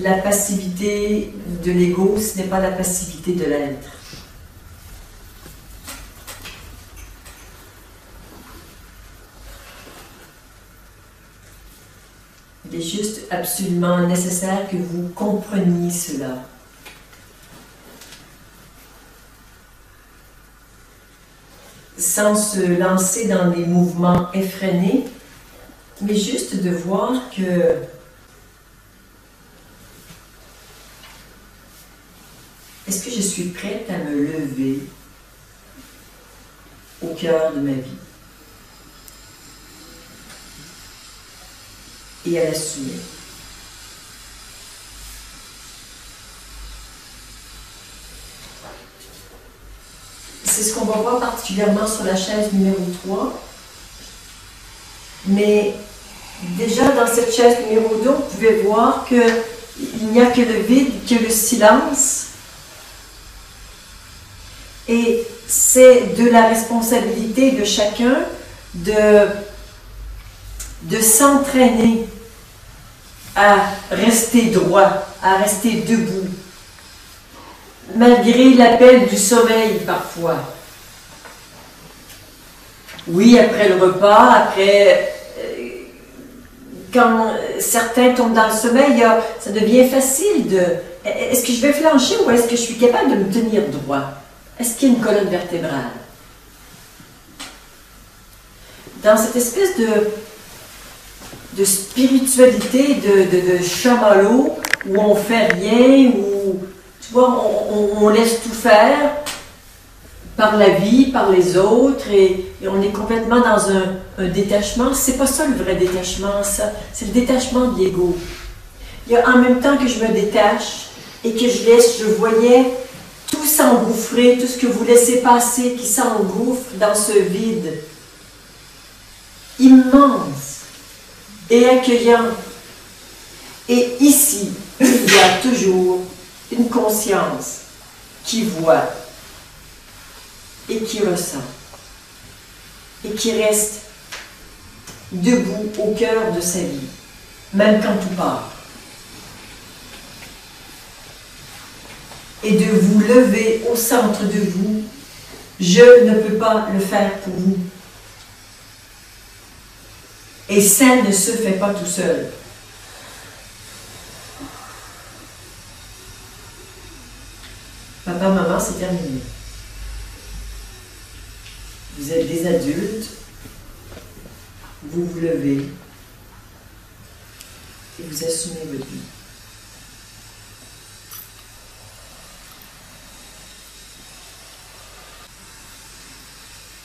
la passivité de l'ego, ce n'est pas la passivité de l'être. Il est juste absolument nécessaire que vous compreniez cela. Sans se lancer dans des mouvements effrénés, mais juste de voir que est-ce que je suis prête à me lever au cœur de ma vie et à l'assumer. C'est ce qu'on va voir particulièrement sur la chaise numéro 3. Mais déjà dans cette chaise numéro 2, vous pouvez voir qu'il n'y a que le vide, que le silence. Et c'est de la responsabilité de chacun de s'entraîner à rester droit, à rester debout, malgré l'appel du sommeil parfois. Oui, après le repas, quand certains tombent dans le sommeil, ça devient facile de... Est-ce que je vais flancher ou est-ce que je suis capable de me tenir droit? Est-ce qu'il y a une colonne vertébrale? Dans cette espèce de spiritualité, de chamallow, où on fait rien, où, tu vois, on laisse tout faire par la vie, par les autres, et on est complètement dans un détachement. C'est pas ça le vrai détachement, ça. C'est le détachement de l'ego. Il y a en même temps que je me détache et que je voyais tout s'engouffrer, tout ce que vous laissez passer qui s'engouffre dans ce vide immense et accueillant. Et ici, il y a toujours une conscience qui voit et qui ressent et qui reste debout au cœur de sa vie, même quand tout part. Et de vous lever au centre de vous, je ne peux pas le faire pour vous. Et ça ne se fait pas tout seul. Papa, maman, c'est terminé. Vous êtes des adultes, vous vous levez et vous assumez votre vie.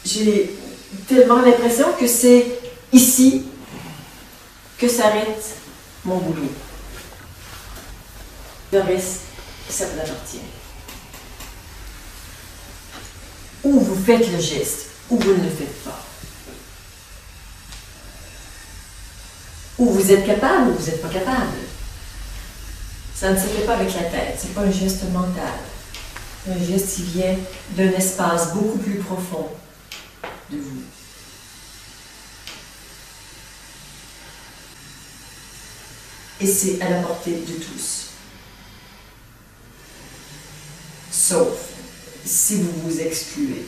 J'ai tellement l'impression que c'est ici que s'arrête mon boulot. Le reste, ça vous appartient. Ou vous faites le geste, ou vous ne le faites pas. Ou vous êtes capable, ou vous n'êtes pas capable. Ça ne se fait pas avec la tête, ce n'est pas un geste mental. Un geste qui vient d'un espace beaucoup plus profond de vous. Et c'est à la portée de tous. Sauf si vous vous excluez.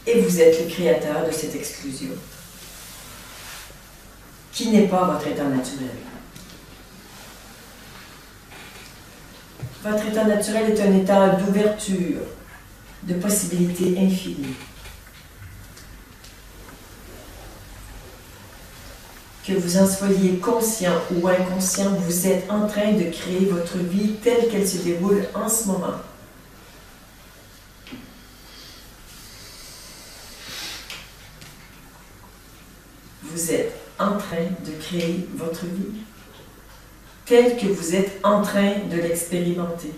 Et vous êtes le créateur de cette exclusion, qui n'est pas votre état naturel. Votre état naturel est un état d'ouverture, de possibilités infinies. Que vous en soyez conscient ou inconscient, vous êtes en train de créer votre vie telle qu'elle se déroule en ce moment. Vous êtes en train de créer votre vie telle que vous êtes en train de l'expérimenter.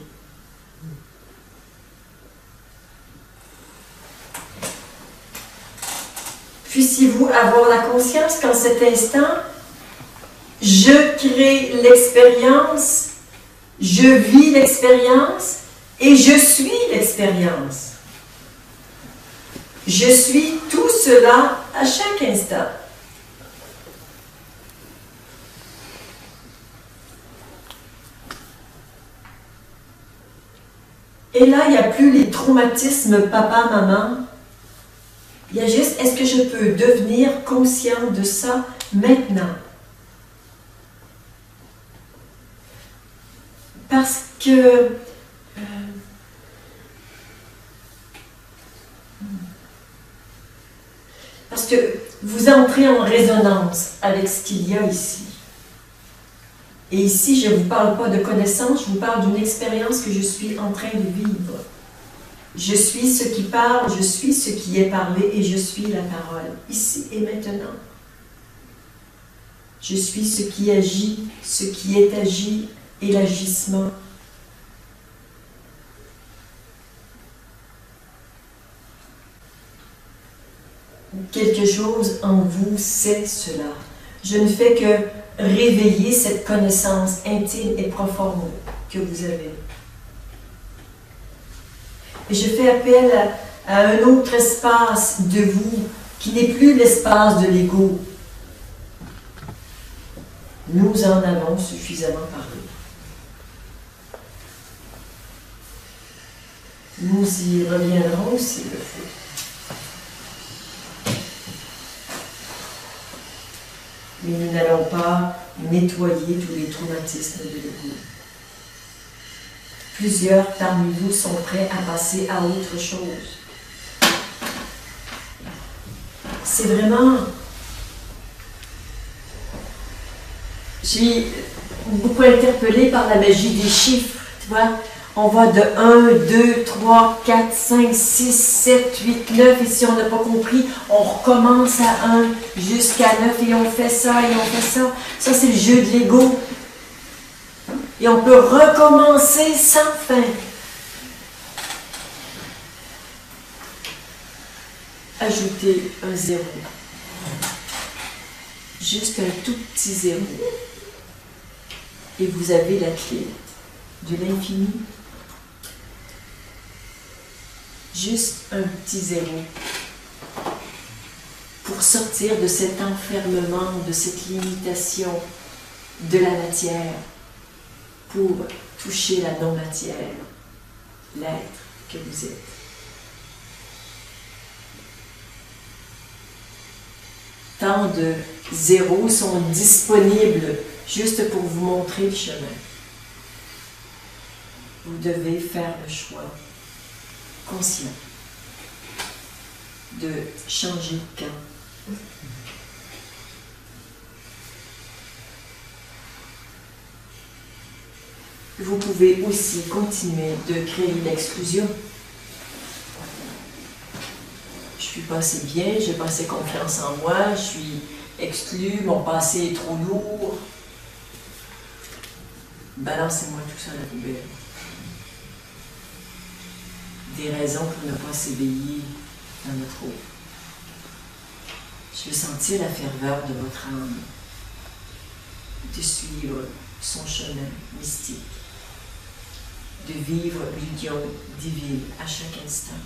Puissiez-vous avoir la conscience qu'en cet instant, je crée l'expérience, je vis l'expérience et je suis l'expérience. Je suis tout cela à chaque instant. Et là, il n'y a plus les traumatismes papa-maman. Il y a juste, est-ce que je peux devenir conscient de ça maintenant? Parce que vous entrez en résonance avec ce qu'il y a ici. Et ici, je ne vous parle pas de connaissance, je vous parle d'une expérience que je suis en train de vivre. Je suis ce qui parle, je suis ce qui est parlé et je suis la parole, ici et maintenant. Je suis ce qui agit, ce qui est agi et l'agissement. Quelque chose en vous sait cela. Je ne fais que réveiller cette connaissance intime et profonde que vous avez. Et je fais appel à un autre espace de vous qui n'est plus l'espace de l'ego. Nous en avons suffisamment parlé. Nous y reviendrons s'il le faut. Mais nous n'allons pas nettoyer tous les traumatismes de l'ego. Plusieurs parmi vous sont prêts à passer à autre chose. C'est vraiment... Je suis beaucoup interpellée par la magie des chiffres, tu vois. On va de 1, 2, 3, 4, 5, 6, 7, 8, 9, et si on n'a pas compris, on recommence à 1 jusqu'à 9, et on fait ça, et on fait ça. Ça, c'est le jeu de l'ego. Et on peut recommencer sans fin. Ajoutez un 0. Juste un tout petit 0. Et vous avez la clé de l'infini. Juste un petit 0. Pour sortir de cet enfermement, de cette limitation de la matière, pour toucher la non-matière, l'être que vous êtes. Tant de zéros sont disponibles juste pour vous montrer le chemin. Vous devez faire le choix conscient de changer de camp. Vous pouvez aussi continuer de créer l'exclusion. Je suis pas assez bien, j'ai pas assez confiance en moi, je suis exclu, mon passé est trop lourd. Balancez-moi tout ça à la poubelle. Des raisons pour ne pas s'éveiller dans notre eau. Je veux sentir la ferveur de votre âme, de suivre son chemin mystique, de vivre l'union divine à chaque instant.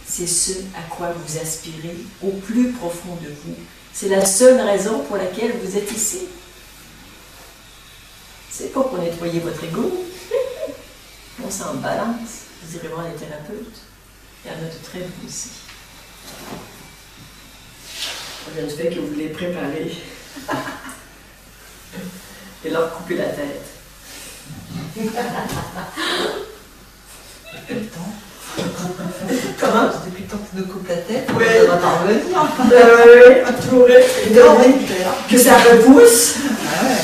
C'est ce à quoi vous aspirez au plus profond de vous. C'est la seule raison pour laquelle vous êtes ici. C'est pas pour nettoyer votre ego. On s'en balance. Vous irez voir les thérapeutes. Il y en a de très bons ici. Ça vient du fait que vous les préparez et leur couper la tête. Depuis le temps. Comment? Depuis le temps que tu nous coupes la tête, oui. Ça va t'en revenir. Oui, que ça repousse. Ah ouais.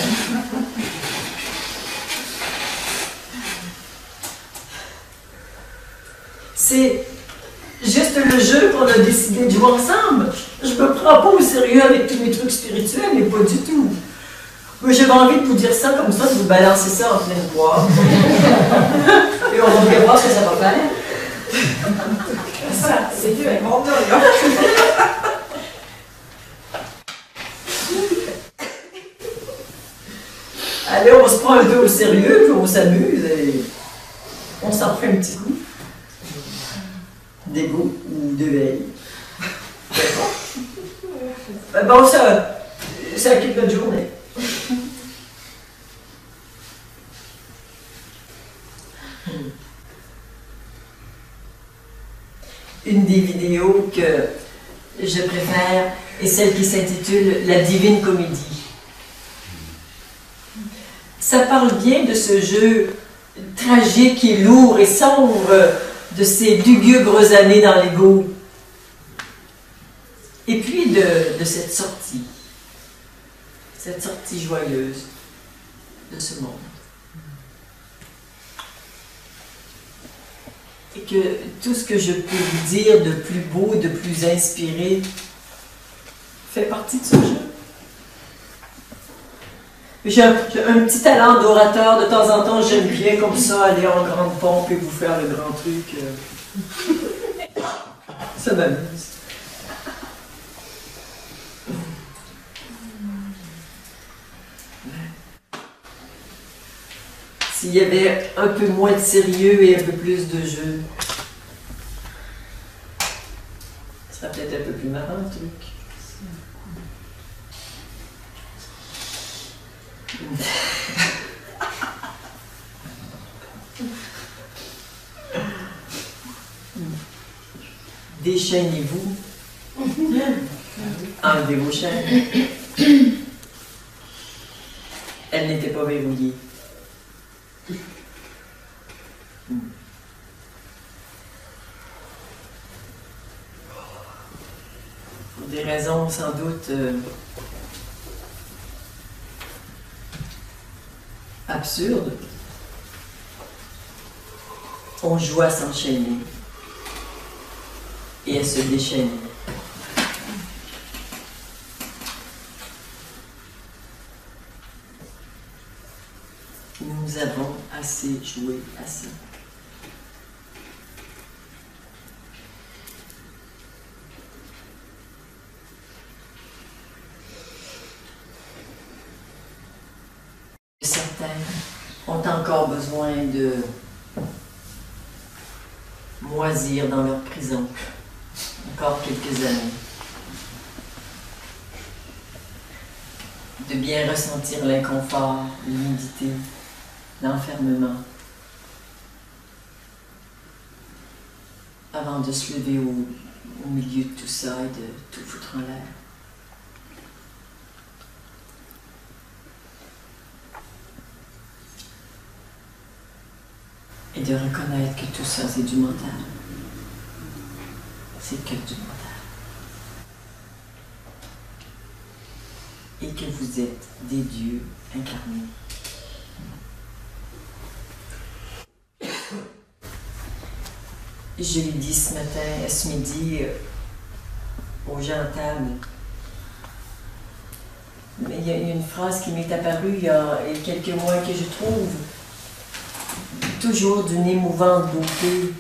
C'est juste le jeu qu'on a décidé de jouer ensemble. Je me prends pas au sérieux avec tous mes trucs spirituels, mais pas du tout. Mais j'avais envie de vous dire ça comme ça, de vous balancer ça en pleine voix. Et on va bien voir ce que ça va faire. Ça, c'est fait. Allez, on se prend un peu au sérieux, puis on s'amuse et on s'en fait un petit coup. D'ego ou de veille. Bon, ça occupe notre journée. une des vidéos que je préfère est celle qui s'intitule « La Divine Comédie ». Ça parle bien de ce jeu tragique et lourd et sombre de ces lugubres années dans l'ego. Et puis de cette sortie joyeuse de ce monde. Et que tout ce que je peux vous dire de plus beau, de plus inspiré, fait partie de ce jeu. J'ai un petit talent d'orateur, de temps en temps, j'aime bien comme ça aller en grande pompe et vous faire le grand truc. Ça m'amuse. S'il y avait un peu moins de sérieux et un peu plus de jeu, ça serait peut-être un peu plus marrant le truc. Déchaînez-vous. Enlevez vos chaînes. Elle n'était pas verrouillée. Pour des raisons sans doute absurdes, on joue à s'enchaîner et à se déchaîner. Nous avons assez joué à ça. Certains ont encore besoin de moisir dans leur prison, encore quelques années, de bien ressentir l'inconfort, l'humidité, l'enfermement, avant de se lever au milieu de tout ça et de tout foutre en l'air. Et de reconnaître que tout ça, c'est du mental. C'est que du mental. Et que vous êtes des dieux incarnés. Je l'ai dit ce matin, ce midi, aux gens à table. Mais il y a une phrase qui m'est apparue il y a quelques mois que je trouve toujours d'une émouvante beauté.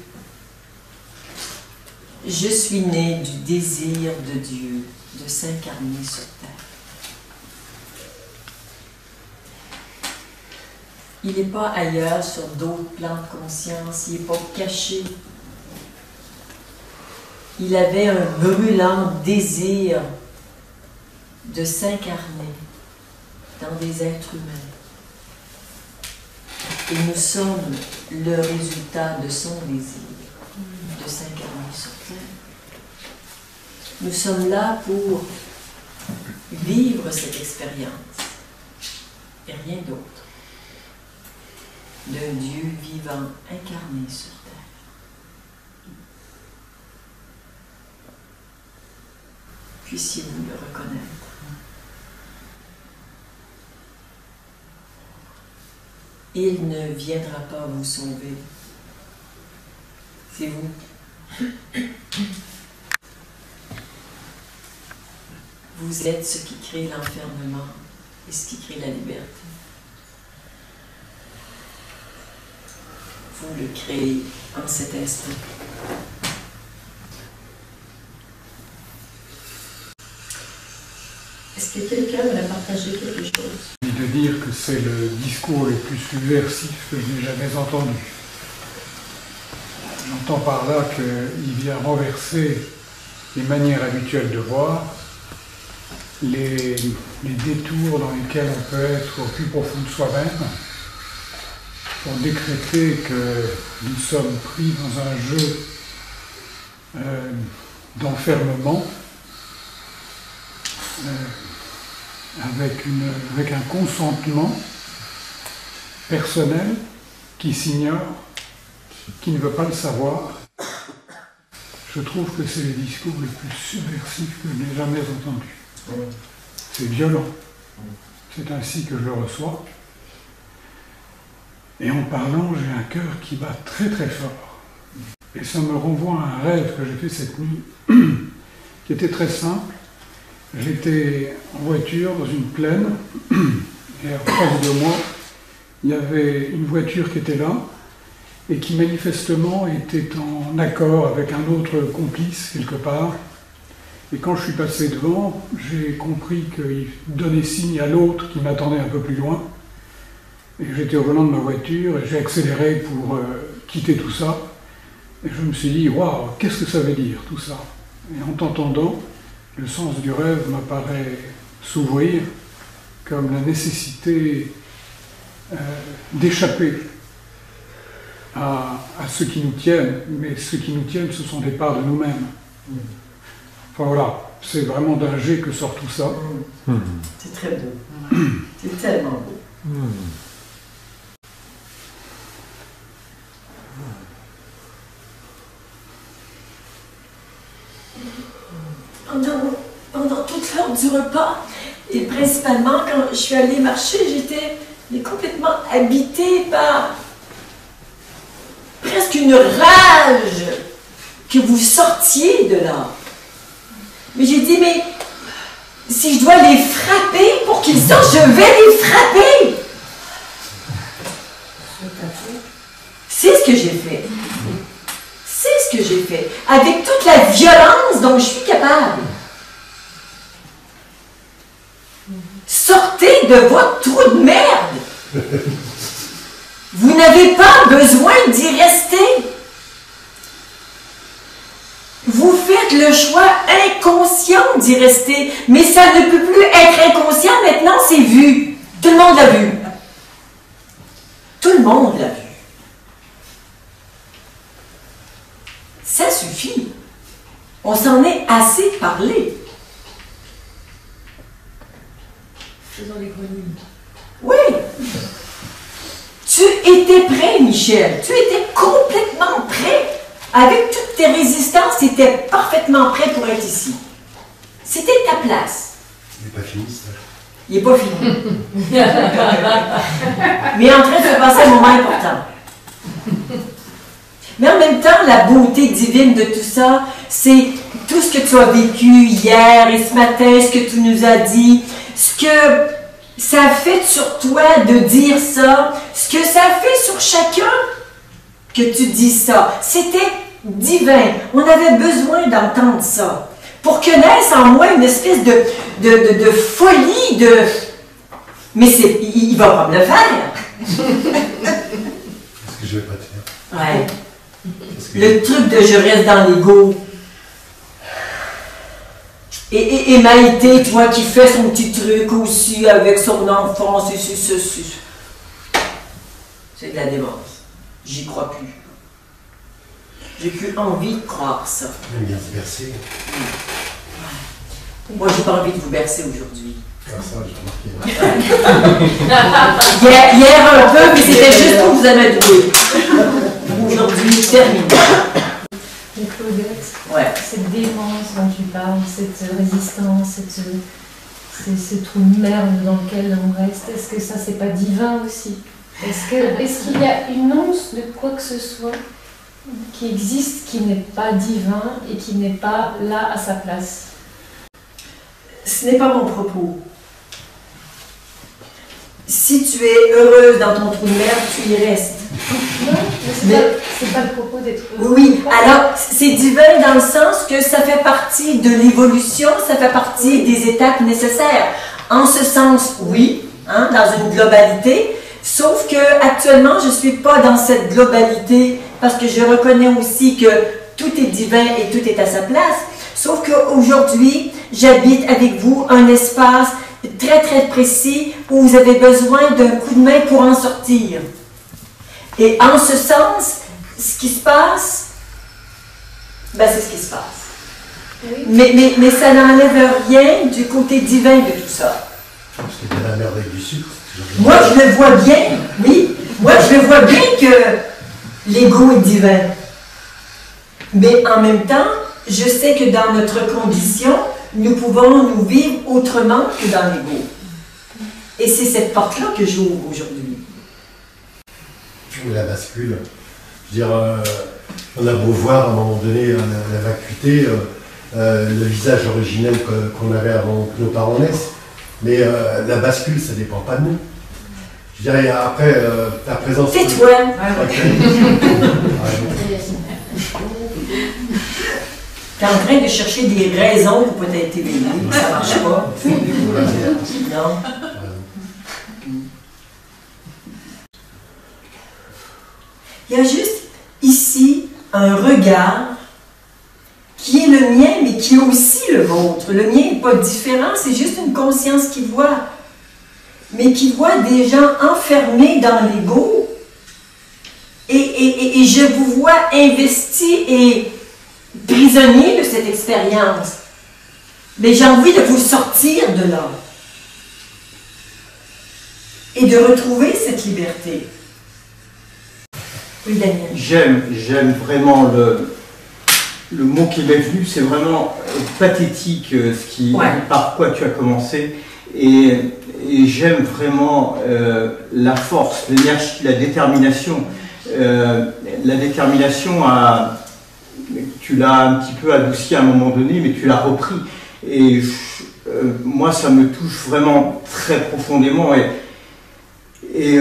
Je suis né du désir de Dieu de s'incarner sur terre. Il n'est pas ailleurs sur d'autres plans de conscience, il n'est pas caché. Il avait un brûlant désir de s'incarner dans des êtres humains. Et nous sommes le résultat de son désir de s'incarner sur terre. Nous sommes là pour vivre cette expérience et rien d'autre. D'un Dieu vivant incarné sur terre. Puissiez-vous le reconnaître. Il ne viendra pas vous sauver. C'est vous. Vous êtes ce qui crée l'enfermement et ce qui crée la liberté. Vous le créez en cet instant. Est-ce que quelqu'un voudrait partager quelque chose? Et de dire que c'est le discours le plus subversif que je n'ai jamais entendu. J'entends par là qu'il vient renverser les manières habituelles de voir, les détours dans lesquels on peut être au plus profond de soi-même, pour décréter que nous sommes pris dans un jeu d'enfermement, avec un consentement personnel qui s'ignore, qui ne veut pas le savoir. Je trouve que c'est les discours les plus subversifs que je n'ai jamais entendus. C'est violent. C'est ainsi que je le reçois. Et en parlant, j'ai un cœur qui bat très très fort. Et ça me renvoie à un rêve que j'ai fait cette nuit, qui était très simple. J'étais en voiture dans une plaine, et en face de moi, il y avait une voiture qui était là, et qui manifestement était en accord avec un autre complice quelque part. Et quand je suis passé devant, j'ai compris qu'il donnait signe à l'autre qui m'attendait un peu plus loin. Et j'étais au volant de ma voiture et j'ai accéléré pour quitter tout ça. Et je me suis dit, waouh, qu'est-ce que ça veut dire tout ça? Et en t'entendant, le sens du rêve m'apparaît s'ouvrir comme la nécessité d'échapper à ceux qui nous tiennent, mais ceux qui nous tiennent, ce sont des parts de nous-mêmes. Enfin voilà, c'est vraiment d'un jet que sort tout ça. C'est très beau. C'est tellement beau. Pendant toute l'heure du repas, et principalement quand je suis allée marcher, j'étais complètement habitée par presque une rage que vous sortiez de là. Mais j'ai dit, mais si je dois les frapper pour qu'ils sortent, je vais les frapper. C'est ce que j'ai fait. C'est ce que j'ai fait. Avec toute la violence dont je suis capable. Sortez de votre trou de merde. Vous n'avez pas besoin d'y rester. Vous faites le choix inconscient d'y rester, mais ça ne peut plus être inconscient, maintenant c'est vu. Tout le monde l'a vu. Tout le monde l'a vu. Ça suffit. On s'en est assez parlé. Faisons les grenouilles. Oui. Tu étais prêt, Michel. Tu étais complètement prêt. Avec toutes tes résistances, tu étais parfaitement prêt pour être ici. C'était ta place. Il n'est pas fini, ça. Il n'est pas fini. Mais en train de se passer un moment important. Mais en même temps, la beauté divine de tout ça, c'est tout ce que tu as vécu hier et ce matin, ce que tu nous as dit, ce que ça a fait sur toi de dire ça, ce que ça a fait sur chacun que tu dis ça. C'était divin. On avait besoin d'entendre ça. Pour que naisse en moi une espèce de folie, de... Mais il va pas me le faire. Qu'est-ce que je vais pas te faire? Ouais. Le truc de je reste dans l'ego. Et Maïté, tu vois, qui fait son petit truc aussi avec son enfant, c'est de la démence. J'y crois plus. J'ai plus envie de croire ça. J'aime bien se bercer. Moi, j'ai pas envie de vous bercer aujourd'hui. Ah, ça, j'ai remarqué. Hier un peu, mais c'était juste pour vous amadouer. Aujourd'hui, terminé. Et Claudette, Ouais. cette démence dont tu parles, cette résistance, ce trou de merde dans lequel on reste, est-ce que ça c'est pas divin aussi? Est-ce qu'il y a une once de quoi que ce soit qui existe, qui n'est pas divin et qui n'est pas là à sa place? Ce n'est pas mon propos. Si tu es heureuse dans ton trou de merde, tu y restes. Non, mais c'est pas le propos d'être heureux. Oui, alors c'est divin dans le sens que ça fait partie de l'évolution, ça fait partie des étapes nécessaires. En ce sens, oui, hein, dans une globalité, sauf que actuellement, je ne suis pas dans cette globalité parce que je reconnais aussi que tout est divin et tout est à sa place. Sauf qu'aujourd'hui, j'habite avec vous un espace très très précis où vous avez besoin d'un coup de main pour en sortir. Et en ce sens, ce qui se passe, ben c'est ce qui se passe. Oui. Mais ça n'enlève rien du côté divin de tout ça. Parce que t'as la mer avec du sucre. Moi, je le vois bien, oui. Moi, je le vois bien que l'ego est divin. Mais en même temps, je sais que dans notre condition, nous pouvons nous vivre autrement que dans l'ego. Et c'est cette porte-là que j'ouvre aujourd'hui. La bascule. Je veux dire, on a beau voir à un moment donné la vacuité, le visage originel qu'on avait avant que nos parents naissent, mais la bascule, ça dépend pas de nous. Je dirais, après, ta présence... Tais-toi! T'es en train de chercher des raisons pour peut-être t'éveiller, mais ça marche pas. Non. Il y a juste ici un regard qui est le mien, mais qui est aussi le vôtre. Le mien n'est pas différent, c'est juste une conscience qui voit. Mais qui voit des gens enfermés dans l'ego. Et je vous vois investi et prisonnier de cette expérience. Mais j'ai envie de vous sortir de là. Et de retrouver cette liberté. Oui, Daniel. J'aime vraiment le mot qui m'est venu, c'est vraiment pathétique par quoi tu as commencé. Et j'aime vraiment la force, l'énergie, la détermination. La détermination, tu l'as un petit peu adouci à un moment donné, mais tu l'as repris. Et moi, ça me touche vraiment très profondément. Et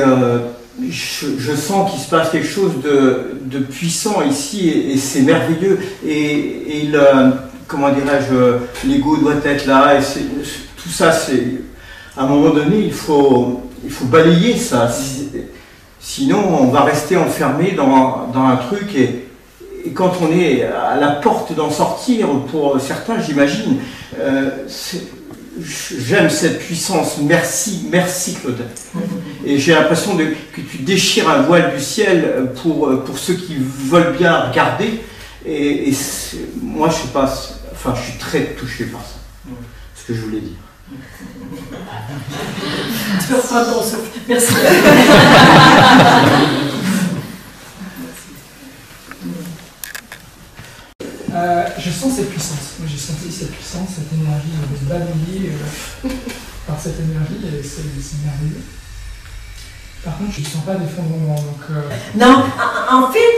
je sens qu'il se passe quelque chose de puissant ici, et c'est merveilleux. Et comment dirais-je, l'ego doit être là. Et tout ça, c'est à un moment donné, il faut balayer ça. Sinon, on va rester enfermé dans un truc. Et quand on est à la porte d'en sortir, pour certains, j'imagine, j'aime cette puissance. Merci, merci Claude. Et j'ai l'impression que tu déchires un voile du ciel pour ceux qui veulent bien regarder. Et moi, je sais pas, enfin, je suis très touché par ça. Ce que je voulais dire. Tu peux reprendre ton souffle. Merci. Je sens cette puissance. Moi, j'ai senti cette puissance, cette énergie. Je me balayée par cette énergie et c'est merveilleux. Par contre, je ne sens pas d'effondrement. Non, en fait,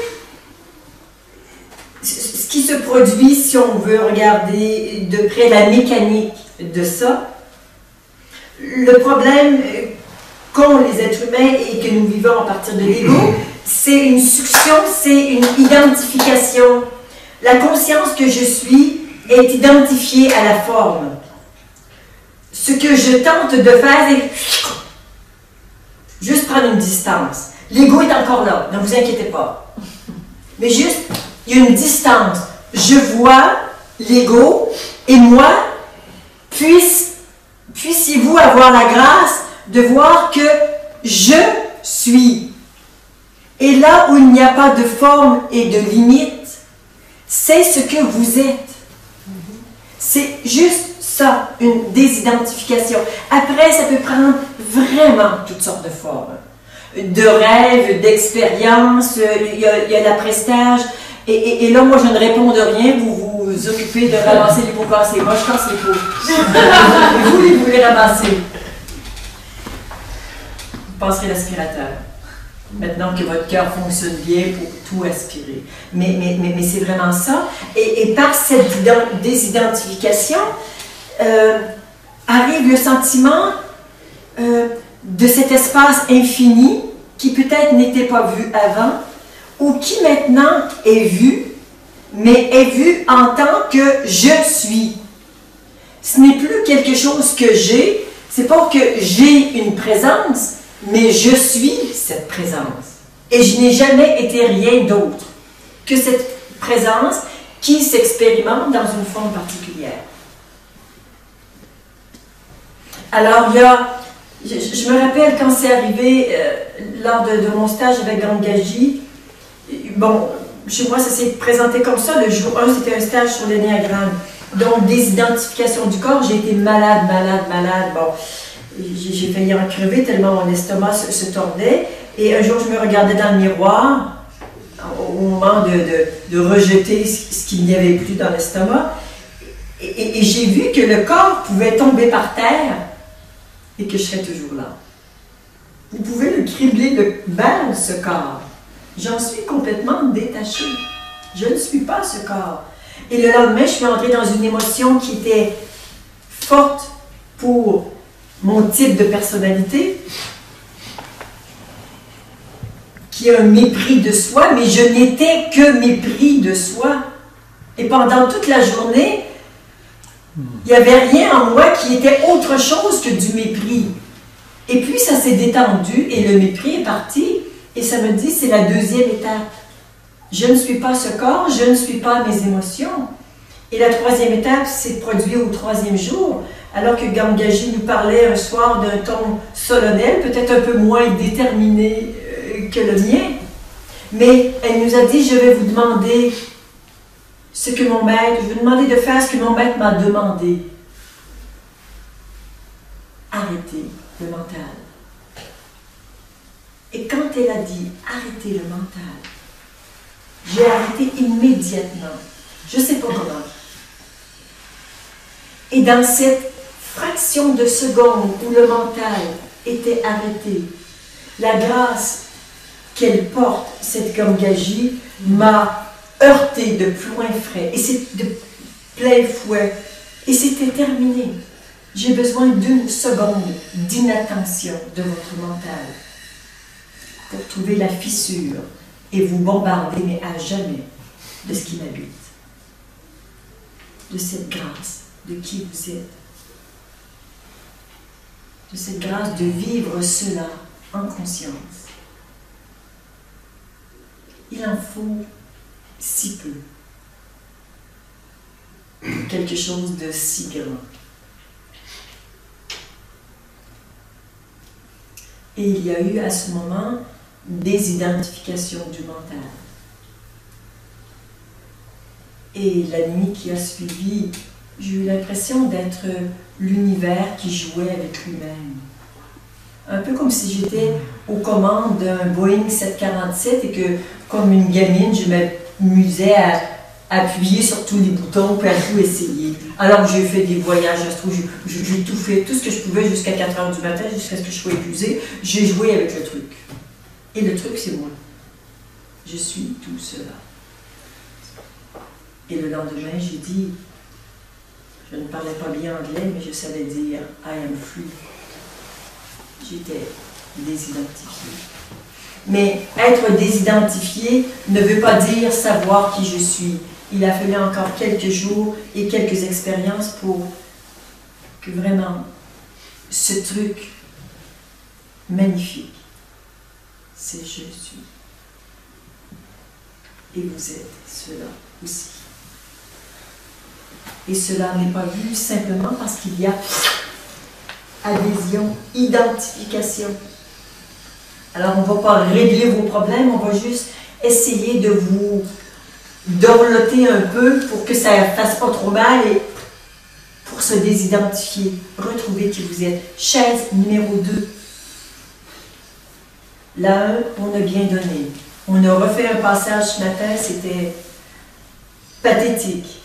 ce qui se produit, si on veut regarder de près la mécanique de ça, le problème qu'ont les êtres humains et que nous vivons à partir de l'ego, c'est une succion, c'est une identification. La conscience que je suis est identifiée à la forme. Ce que je tente de faire, c'est juste prendre une distance. L'ego est encore là, ne vous inquiétez pas. Mais juste, il y a une distance. Je vois l'ego et moi, puissiez-vous avoir la grâce de voir que je suis. Et là où il n'y a pas de forme et de limite, c'est ce que vous êtes. C'est juste ça, une désidentification. Après, ça peut prendre vraiment toutes sortes de formes. De rêves, d'expériences, il y a l'après-stage. Et là, moi, je ne réponds de rien. Vous vous occupez de ramasser les pots cassés. Moi, je casse les pots. Vous les ramassez. Vous passerez l'aspirateur. Maintenant que votre cœur fonctionne bien pour tout aspirer. Mais c'est vraiment ça. Et par cette désidentification, arrive le sentiment de cet espace infini qui peut-être n'était pas vu avant, ou qui maintenant est vu, mais est vu en tant que je suis. Ce n'est plus quelque chose que j'ai, c'est pas que j'ai une présence, mais je suis cette présence. Et je n'ai jamais été rien d'autre que cette présence qui s'expérimente dans une forme particulière. Alors, il y a, je me rappelle quand c'est arrivé lors de mon stage avec Gangaji, bon, chez moi, ça s'est présenté comme ça. Le jour 1, c'était un stage sur l'énéagramme. Donc, des identifications du corps. J'ai été malade. Bon, j'ai failli en crever tellement mon estomac se tordait. Et un jour, je me regardais dans le miroir, au moment de rejeter ce qu'il n'y avait plus dans l'estomac. Et j'ai vu que le corps pouvait tomber par terre et que je serais toujours là. Vous pouvez le cribler de balles, ce corps. J'en suis complètement détachée. Je ne suis pas ce corps. Et le lendemain, je suis entrée dans une émotion qui était forte pour mon type de personnalité, qui a un mépris de soi, mais je n'étais que mépris de soi. Et pendant toute la journée, il n'y avait rien en moi qui était autre chose que du mépris. Et puis ça s'est détendu et le mépris est parti. Et ça me dit, c'est la deuxième étape. Je ne suis pas ce corps, je ne suis pas mes émotions. Et la troisième étape s'est produite au troisième jour, alors que Gamgaji nous parlait un soir d'un ton solennel, peut-être un peu moins déterminé que le mien. Mais elle nous a dit, je vais vous demander ce que mon maître, je vais vous demander de faire ce que mon maître m'a demandé. Arrêtez le mental. Et quand elle a dit arrêtez le mental, j'ai arrêté immédiatement. Je ne sais pas comment. Et dans cette fraction de seconde où le mental était arrêté, la grâce qu'elle porte, cette Gamgaji, m'a heurté de plein frais, et c'est de plein fouet, et c'était terminé. J'ai besoin d'une seconde d'inattention de votre mental pour trouver la fissure et vous bombarder, mais à jamais, de ce qui m'habite, de cette grâce, de qui vous êtes, de cette grâce de vivre cela en conscience. Il en faut si peu pour quelque chose de si grand. Et il y a eu à ce moment des identifications du mental. Et la nuit qui a suivi, j'ai eu l'impression d'être l'univers qui jouait avec lui-même. Un peu comme si j'étais aux commandes d'un Boeing 747 et que, comme une gamine, je m'amusais à appuyer sur tous les boutons pour à tout essayer. Alors j'ai fait des voyages astro, j'ai tout fait, tout ce que je pouvais jusqu'à 4 h du matin, jusqu'à ce que je sois épuisée. J'ai joué avec le truc. Et le truc, c'est moi. Je suis tout cela. Et le lendemain, j'ai dit, je ne parlais pas bien anglais, mais je savais dire « I am free ». J'étais désidentifiée. Mais être désidentifié ne veut pas dire savoir qui je suis. Il a fallu encore quelques jours et quelques expériences pour que vraiment ce truc magnifique, c'est je suis. Et vous êtes cela aussi. Et cela n'est pas vu simplement parce qu'il y a adhésion, identification. Alors on ne va pas régler vos problèmes, on va juste essayer de vous dorloter un peu pour que ça ne fasse pas trop mal et pour se désidentifier, retrouver qui vous êtes. Chaise numéro 2. Là, on a bien donné. On a refait un passage ce matin, c'était pathétique.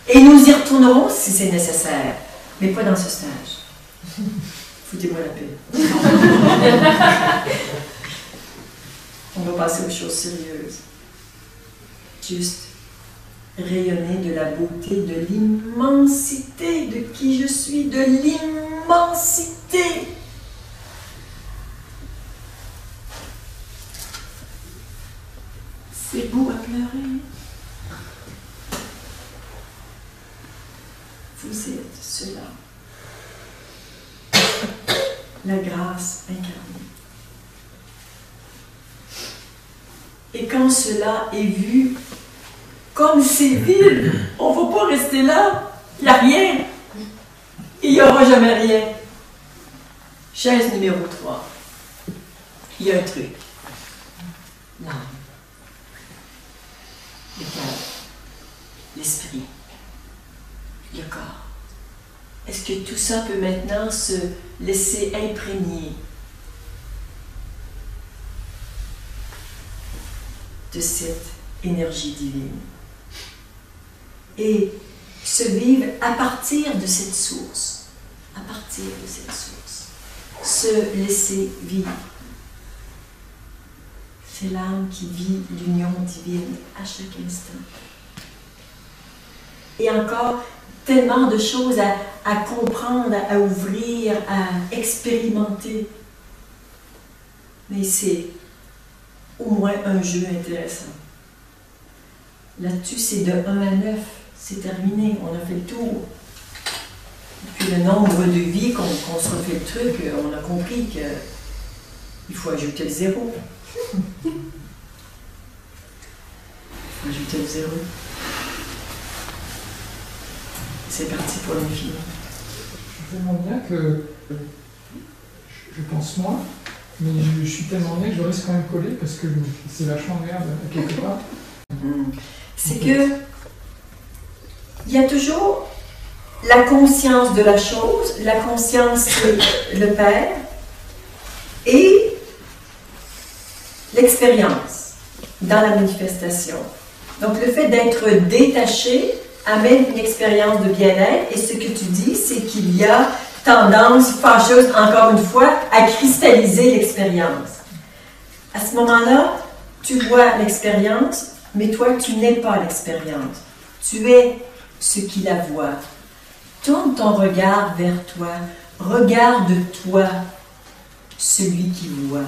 Et nous y retournerons si c'est nécessaire, mais pas dans ce stage. Foutez-moi la paix. On va passer aux choses sérieuses. Juste rayonner de la beauté, de l'immensité de qui je suis, de l'immensité. C'est beau à pleurer. Vous êtes cela. La grâce incarnée. Et quand cela est vu, comme c'est vide, on ne va pas rester là. Il n'y a rien. Il n'y aura jamais rien. Chaise numéro 3. Il y a un truc. Là. le cœur, l'esprit, le corps. Est-ce que tout ça peut maintenant se laisser imprégner de cette énergie divine et se vivre à partir de cette source, se laisser vivre. C'est l'âme qui vit l'union divine à chaque instant. Et encore tellement de choses à comprendre, à ouvrir, à expérimenter. Mais c'est au moins un jeu intéressant. Là-dessus, c'est de 1 à 9. C'est terminé, on a fait le tour. Depuis le nombre de vies qu'on se refait le truc, on a compris qu'il faut ajouter le 0. Il faut ajouter le 0. C'est parti pour l'infini. Je suis tellement bien que je pense moins, mais je suis tellement bien que je reste quand même collé parce que c'est vachement merde à quelque part. C'est que il y a toujours la conscience de la chose, la conscience de le Père et l'expérience dans la manifestation. Donc le fait d'être détaché amène une expérience de bien-être et ce que tu dis, c'est qu'il y a tendance fâcheuse, encore une fois, à cristalliser l'expérience. À ce moment-là, tu vois l'expérience, mais toi, tu n'es pas l'expérience. Tu es ce qui la voit. Tourne ton regard vers toi. Regarde-toi, celui qui voit.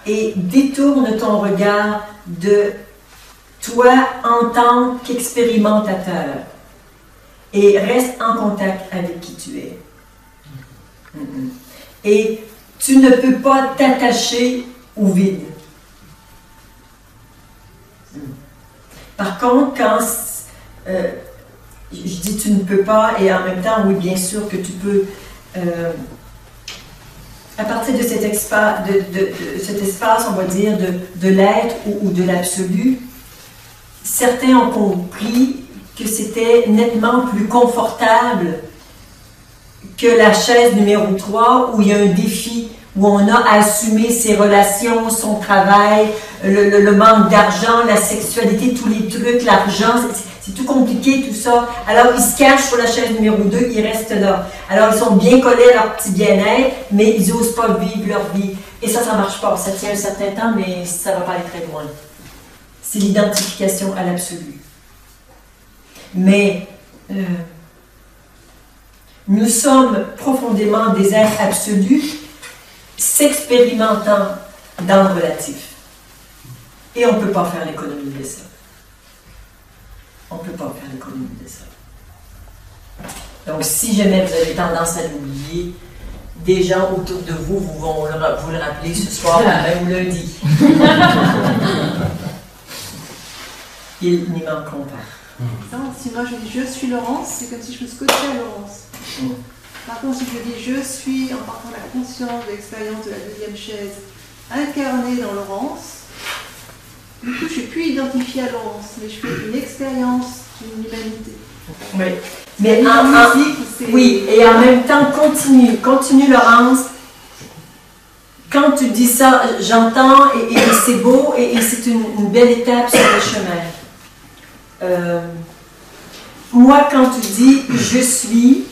Et détourne ton regard de toi en tant qu'expérimentateur. Et reste en contact avec qui tu es. Et tu ne peux pas t'attacher au vide. Par contre, quand je dis tu ne peux pas, et en même temps, oui, bien sûr que tu peux, à partir de cet espace, cet espace, on va dire, de l'être ou de l'absolu, certains ont compris que c'était nettement plus confortable que la chaise numéro 3 où il y a un défi, où on a à assumer ses relations, son travail, le manque d'argent, la sexualité, tous les trucs, l'argent, c'est tout compliqué tout ça. Alors ils se cachent sur la chaise numéro 2, ils restent là. Alors ils sont bien collés à leur petit bien-être, mais ils n'osent pas vivre leur vie. Et ça ne marche pas. Ça tient un certain temps, mais ça ne va pas aller très loin. C'est l'identification à l'absolu. Mais nous sommes profondément des êtres absolus, s'expérimentant dans le relatif. Et on ne peut pas faire l'économie de ça. On ne peut pas faire l'économie de ça. Donc, si jamais vous avez tendance à l'oublier, des gens autour de vous vont vous le rappeler ce soir ou même lundi. Ils n'y manqueront pas. Si moi je dis je suis Laurence, c'est comme si je me scotchais à Laurence. Par contre, si je dis je suis, en partant de la conscience de l'expérience de la deuxième chaise, incarnée dans Laurence, du coup je ne suis plus identifiée à Laurence, mais je fais une expérience d'une humanité. Oui, mais oui, et en même temps, continue Laurence. Quand tu dis ça, j'entends et c'est beau et c'est une belle étape sur le chemin. Moi, quand tu dis « je suis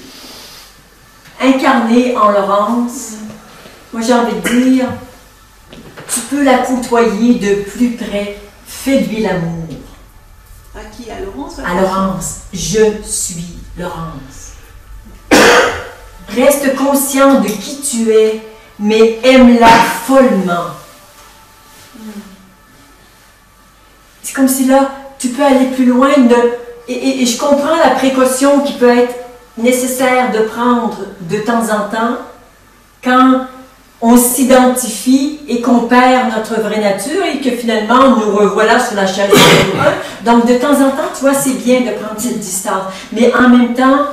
incarné en Laurence », moi j'ai envie de dire, tu peux la côtoyer de plus près, fais-lui l'amour. À qui? À Laurence? À Laurence. Je suis Laurence. Reste conscient de qui tu es, mais aime-la follement. C'est comme si là, tu peux aller plus loin et je comprends la précaution qui peut être nécessaire de prendre de temps en temps quand on s'identifie et qu'on perd notre vraie nature et que finalement nous revoilà sur la chaise numéro 1. Donc de temps en temps, tu vois, c'est bien de prendre cette distance. Mais en même temps,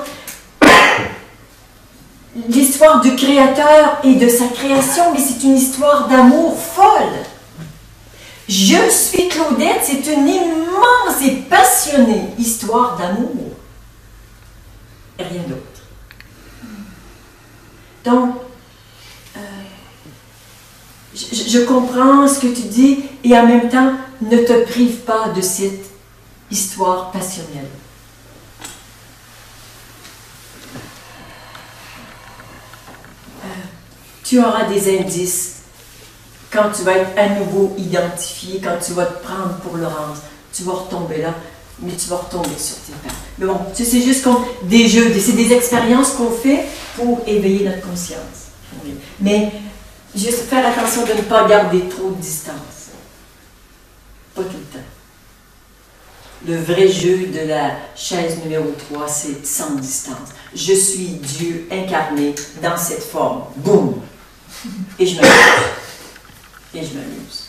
l'histoire du Créateur et de sa création, mais c'est une histoire d'amour folle. Je suis Claudette, c'est une immense et passionnée histoire d'amour. Et rien d'autre. Donc, je comprends ce que tu dis et en même temps, ne te prive pas de cette histoire passionnelle. Tu auras des indices quand tu vas être à nouveau identifié, quand tu vas te prendre pour Laurence. Tu vas retomber là, mais tu vas retomber sur tes pattes. Mais bon, c'est juste comme des jeux, c'est des expériences qu'on fait pour éveiller notre conscience. Mais juste faire attention de ne pas garder trop de distance. Pas tout le temps. Le vrai jeu de la chaise numéro 3, c'est sans distance. Je suis Dieu incarné dans cette forme. Boum! Et je m'amuse. Et je m'amuse.